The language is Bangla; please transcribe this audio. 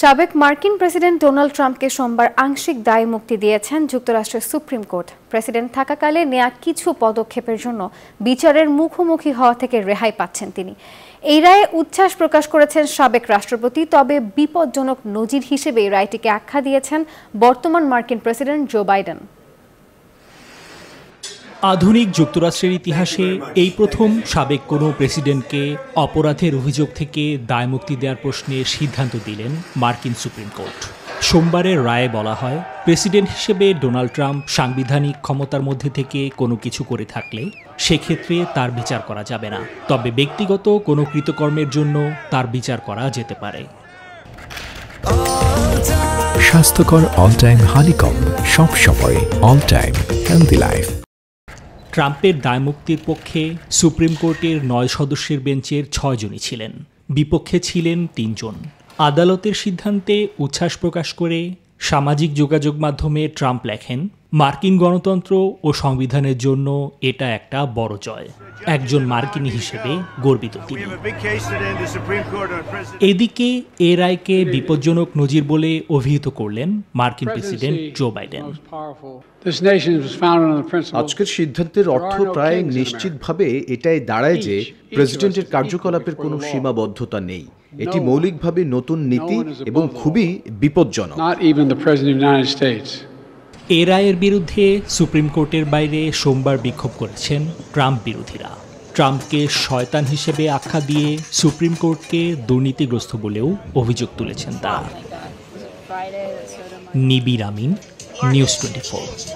সাবেক মার্কিন প্রেসিডেন্ট ডোনাল্ড ট্রাম্পকে সোমবার আংশিক দায় মুক্তি দিয়েছেন যুক্তরাষ্ট্রের সুপ্রিম কোর্ট। প্রেসিডেন্ট থাকাকালে নেয়া কিছু পদক্ষেপের জন্য বিচারের মুখোমুখি হওয়া থেকে রেহাই পাচ্ছেন তিনি। এই রায়ে উচ্ছ্বাস প্রকাশ করেছেন সাবেক রাষ্ট্রপতি, তবে বিপজ্জনক নজির হিসেবে এই রায়টিকে আখ্যা দিয়েছেন বর্তমান মার্কিন প্রেসিডেন্ট জো বাইডেন। আধুনিক যুক্তরাষ্ট্রের ইতিহাসে এই প্রথম সাবেক কোনো প্রেসিডেন্টকে অপরাধের অভিযোগ থেকে দায়মুক্তি দেওয়ার প্রশ্নে সিদ্ধান্ত দিলেন মার্কিন সুপ্রিম কোর্ট। সোমবারের রায়ে বলা হয়, প্রেসিডেন্ট হিসেবে ডোনাল্ড ট্রাম্প সাংবিধানিক ক্ষমতার মধ্যে থেকে কোনো কিছু করে থাকলে সেক্ষেত্রে তার বিচার করা যাবে না, তবে ব্যক্তিগত কোনো কৃতকর্মের জন্য তার বিচার করা যেতে পারে। স্বাস্থ্যকর অল টাইম হানিকম্ব, সব সময় অল টাইম হেলদি লাইফ। ট্রাম্পের দায়মুক্তির পক্ষে সুপ্রিম কোর্টের 9 সদস্যের বেঞ্চের 6 জনই ছিলেন, বিপক্ষে ছিলেন 3 জন। আদালতের সিদ্ধান্তে উচ্ছ্বাস প্রকাশ করে সামাজিক যোগাযোগ মাধ্যমে ট্রাম্প লেখেন, মার্কিন গণতন্ত্র ও সংবিধানের জন্য এটা একটা বড় জয়। একজন মার্কিনী হিসেবে গর্বিত তিনি। এদিকে এ রায়কে বিপজ্জনক নজির বলে অভিহিত করলেন মার্কিন প্রেসিডেন্ট জো বাইডেন। আজকের সিদ্ধান্তের অর্থ প্রায় নিশ্চিতভাবে এটাই দাঁড়ায় যে প্রেসিডেন্টের কার্যকলাপের কোনো সীমাবদ্ধতা নেই। এটি মৌলিকভাবে নতুন নীতি এবং খুবই বিপজ্জনক। এ রায়ের বিরুদ্ধে সুপ্রিম কোর্টের বাইরে সোমবার বিক্ষোভ করেছেন ট্রাম্প বিরোধীরা। ট্রাম্পকে শয়তান হিসেবে আখ্যা দিয়ে সুপ্রিম কোর্টকে দুর্নীতিগ্রস্ত বলেও অভিযোগ তুলেছেন তারা। নিবির আমিন, নিউজ 24।